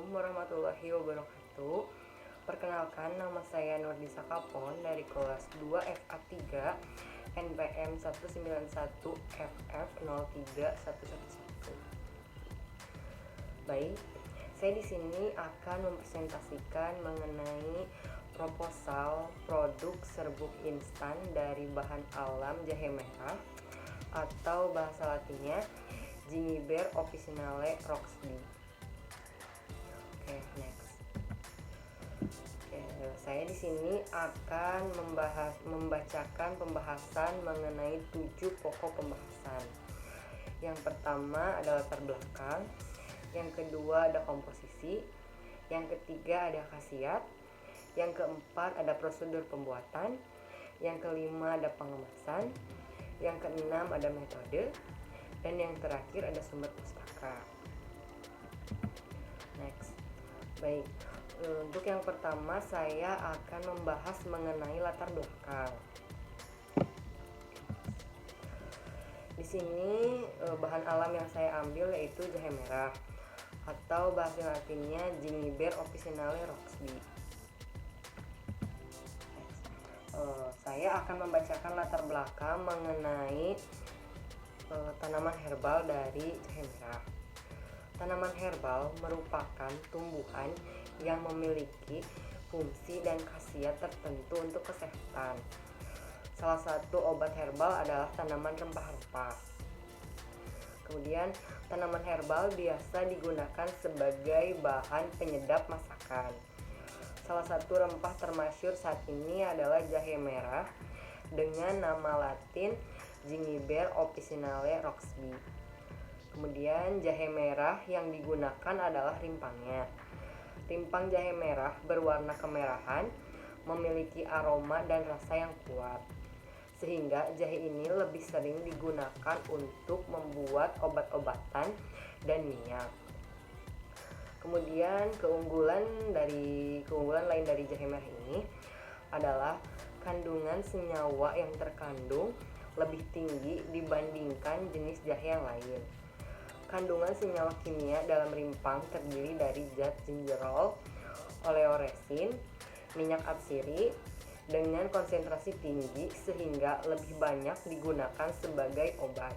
Assalamualaikum warahmatullahi wabarakatuh. Perkenalkan, nama saya Nurdisa Kapon dari kelas 2 FA3 NPM 191FF03111. Baik, saya di sini akan mempresentasikan mengenai proposal produk serbuk instan dari bahan alam jahe merah atau bahasa latinnya Gingiber officinale Roxb. Next. Saya di sini akan membacakan pembahasan mengenai 7 pokok pembahasan. Yang pertama ada latar belakang, yang kedua ada komposisi, yang ketiga ada khasiat, yang keempat ada prosedur pembuatan, yang kelima ada pengemasan, yang keenam ada metode, dan yang terakhir ada sumber pustaka. Next. Baik, untuk yang pertama saya akan membahas mengenai latar belakang. Di sini bahan alam yang saya ambil yaitu jahe merah atau bahasa latinnya Gingiber officinale Roxb. Saya akan membacakan latar belakang mengenai tanaman herbal dari jahe merah. Tanaman herbal merupakan tumbuhan yang memiliki fungsi dan khasiat tertentu untuk kesehatan. Salah satu obat herbal adalah tanaman rempah-rempah. Kemudian, tanaman herbal biasa digunakan sebagai bahan penyedap masakan. Salah satu rempah termasyhur saat ini adalah jahe merah dengan nama latin Gingiber officinale Roxb. Kemudian jahe merah yang digunakan adalah rimpangnya. Rimpang jahe merah berwarna kemerahan, memiliki aroma dan rasa yang kuat, sehingga jahe ini lebih sering digunakan untuk membuat obat-obatan dan minyak. Kemudian keunggulan lain dari jahe merah ini adalah kandungan senyawa yang terkandung lebih tinggi dibandingkan jenis jahe yang lain. Kandungan senyawa kimia dalam rimpang terdiri dari zat gingerol, oleoresin, minyak absiri dengan konsentrasi tinggi sehingga lebih banyak digunakan sebagai obat.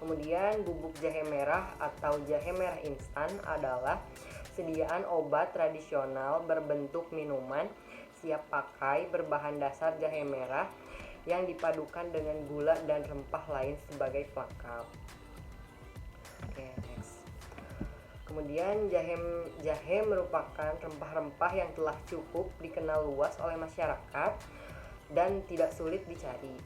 Kemudian bubuk jahe merah atau jahe merah instan adalah sediaan obat tradisional berbentuk minuman siap pakai berbahan dasar jahe merah yang dipadukan dengan gula dan rempah lain sebagai pelengkap. Next. Kemudian jahe merupakan rempah-rempah yang telah cukup dikenal luas oleh masyarakat dan tidak sulit dicari.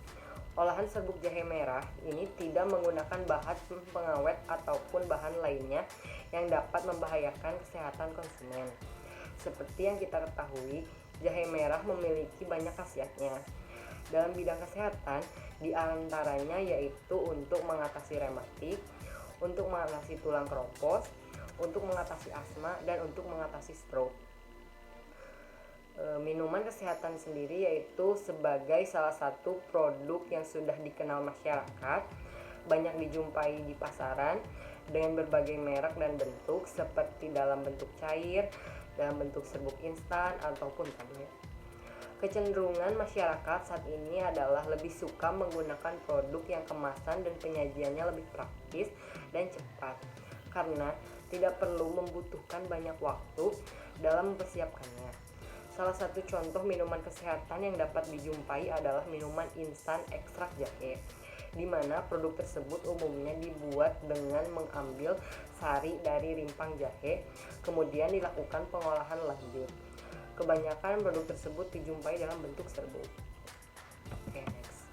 Olahan serbuk jahe merah ini tidak menggunakan bahan pengawet ataupun bahan lainnya yang dapat membahayakan kesehatan konsumen. Seperti yang kita ketahui, jahe merah memiliki banyak khasiatnya. Dalam bidang kesehatan, di antaranya yaitu untuk mengatasi rematik, untuk mengatasi tulang keropos, untuk mengatasi asma, dan untuk mengatasi stroke. Minuman kesehatan sendiri yaitu sebagai salah satu produk yang sudah dikenal masyarakat, banyak dijumpai di pasaran dengan berbagai merek dan bentuk seperti dalam bentuk cair, dalam bentuk serbuk instan, ataupun tablet. Kecenderungan masyarakat saat ini adalah lebih suka menggunakan produk yang kemasan dan penyajiannya lebih praktis dan cepat karena tidak perlu membutuhkan banyak waktu dalam mempersiapkannya. Salah satu contoh minuman kesehatan yang dapat dijumpai adalah minuman instan ekstrak jahe, di mana produk tersebut umumnya dibuat dengan mengambil sari dari rimpang jahe, kemudian dilakukan pengolahan lanjut. Kebanyakan produk tersebut dijumpai dalam bentuk serbuk. Next.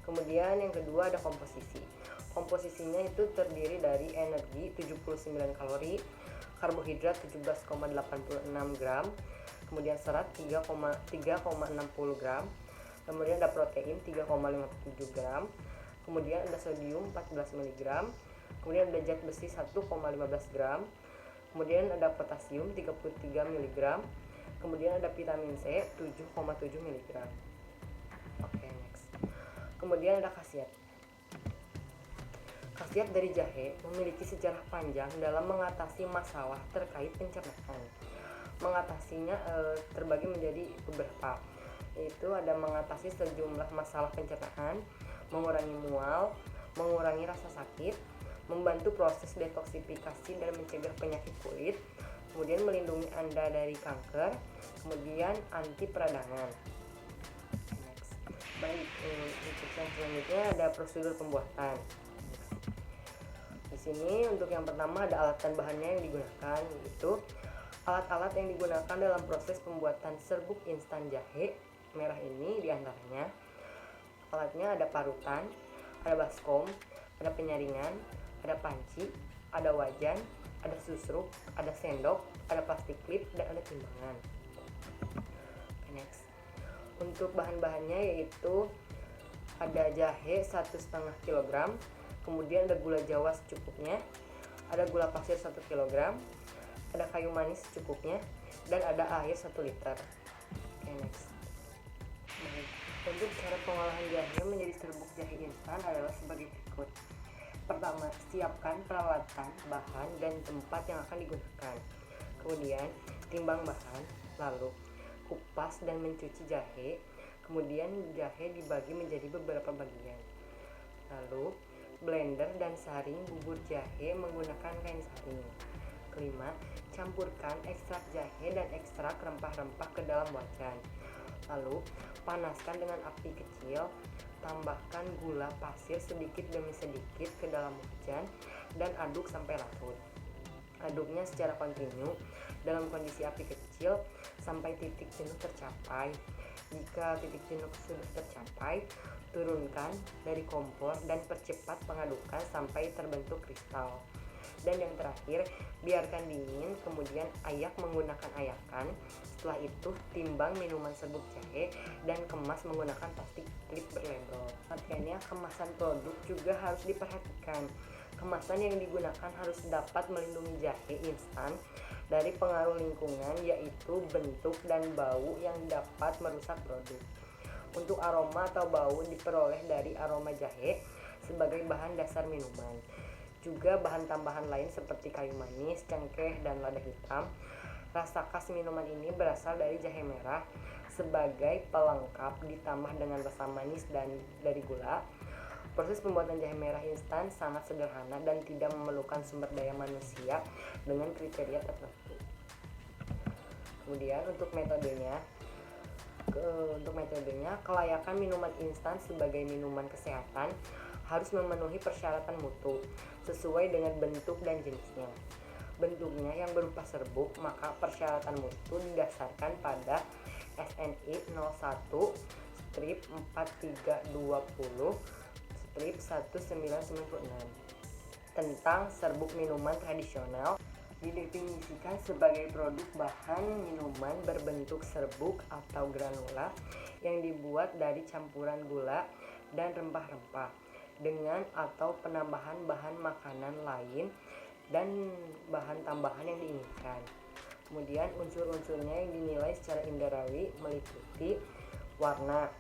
Kemudian yang kedua ada komposisi. Komposisinya itu terdiri dari energi 79 kalori, karbohidrat 17,86 gram, kemudian serat 3,60 gram, kemudian ada protein 3,57 gram, kemudian ada sodium 14 mg, kemudian ada zat besi 1,15 gram, kemudian ada potasium 33 mg, kemudian ada vitamin C 7,7 mg. Next. Kemudian ada khasiat. Khasiat dari jahe memiliki sejarah panjang dalam mengatasi masalah terkait pencernaan. Mengatasinya terbagi menjadi beberapa, yaitu ada mengatasi sejumlah masalah pencernaan, mengurangi mual, mengurangi rasa sakit, membantu proses detoksifikasi dan mencegah penyakit kulit, kemudian melindungi Anda dari kanker, kemudian anti peradangan. Baik, untuk yang selanjutnya ada prosedur pembuatan. Di sini untuk yang pertama ada alat dan bahannya yang digunakan, yaitu alat-alat yang digunakan dalam proses pembuatan serbuk instan jahe merah ini diantaranya alatnya ada parutan, ada baskom, ada penyaringan, ada panci, ada wajan, ada susruk, ada sendok, ada plastik klip, dan ada timbangan. Okay, next. Untuk bahan-bahannya yaitu ada jahe 1,5 kg, kemudian ada gula jawa secukupnya, ada gula pasir 1 kg, ada kayu manis secukupnya, dan ada air 1 liter. Okay, next. Baik. Untuk cara pengolahan jahe menjadi serbuk jahe instan adalah sebagai berikut. Pertama, siapkan peralatan, bahan, dan tempat yang akan digunakan. Kemudian, timbang bahan, lalu kupas dan mencuci jahe. Kemudian jahe dibagi menjadi beberapa bagian. Lalu, blender dan saring bubur jahe menggunakan kain saring. Kelima, campurkan ekstrak jahe dan ekstrak rempah-rempah ke dalam wajan. Lalu, panaskan dengan api kecil, tambahkan gula pasir sedikit demi sedikit ke dalam wajan dan aduk sampai larut. Aduknya secara kontinu dalam kondisi api kecil sampai titik jenuh tercapai. Jika titik jenuh sudah tercapai, turunkan dari kompor dan percepat pengadukan sampai terbentuk kristal. Dan yang terakhir, biarkan dingin, kemudian ayak menggunakan ayakan. Setelah itu, timbang minuman serbuk jahe dan kemas menggunakan plastik klip berlabel. Artinya, kemasan produk juga harus diperhatikan. Kemasan yang digunakan harus dapat melindungi jahe instan dari pengaruh lingkungan, yaitu bentuk dan bau yang dapat merusak produk. Untuk aroma atau bau diperoleh dari aroma jahe sebagai bahan dasar minuman. Juga bahan tambahan lain seperti kayu manis, cengkeh, dan lada hitam. Rasa khas minuman ini berasal dari jahe merah sebagai pelengkap ditambah dengan rasa manis dan dari gula. Proses pembuatan jahe merah instan sangat sederhana dan tidak memerlukan sumber daya manusia dengan kriteria tertentu. Kemudian untuk metodenya, kelayakan minuman instan sebagai minuman kesehatan harus memenuhi persyaratan mutu sesuai dengan bentuk dan jenisnya. Bentuknya yang berupa serbuk, maka persyaratan mutu didasarkan pada SNI 01-4320/1996 tentang serbuk minuman tradisional. Didefinisikan sebagai produk bahan minuman berbentuk serbuk atau granula yang dibuat dari campuran gula dan rempah-rempah dengan atau penambahan bahan makanan lain dan bahan tambahan yang diinginkan. Kemudian unsur-unsurnya yang dinilai secara inderawi meliputi warna.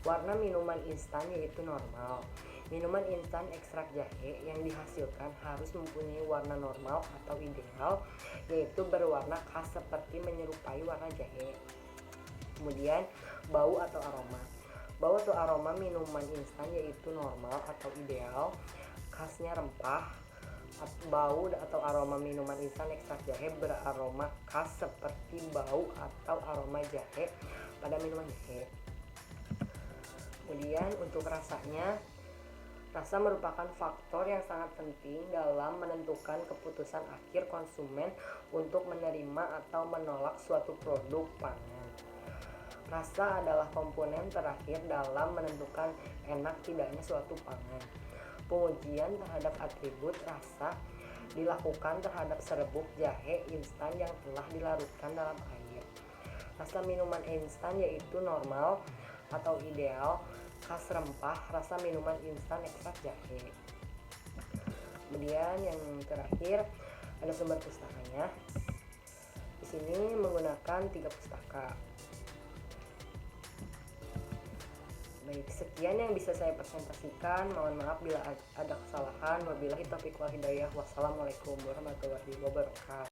Warna minuman instan yaitu normal. Minuman instan ekstrak jahe yang dihasilkan harus mempunyai warna normal atau ideal, yaitu berwarna khas seperti menyerupai warna jahe. Kemudian bau atau aroma. Bau atau aroma minuman instan yaitu normal atau ideal, khasnya rempah. Bau atau aroma minuman instan ekstrak jahe beraroma khas seperti bau atau aroma jahe pada minuman jahe. Kemudian untuk rasanya, rasa merupakan faktor yang sangat penting dalam menentukan keputusan akhir konsumen untuk menerima atau menolak suatu produk pangan. Rasa adalah komponen terakhir dalam menentukan enak tidaknya suatu pangan. Pengujian terhadap atribut rasa dilakukan terhadap serbuk jahe instan yang telah dilarutkan dalam air. Rasa minuman instan yaitu normal atau ideal, khas rempah, rasa minuman instan ekstrak jahe. Kemudian yang terakhir ada sumber pustakanya. Di sini menggunakan 3 pustaka. Baik, sekian yang bisa saya presentasikan. Mohon maaf bila ada kesalahan. Wabillahi taufiq wal hidayah. Wassalamualaikum warahmatullahi wabarakatuh.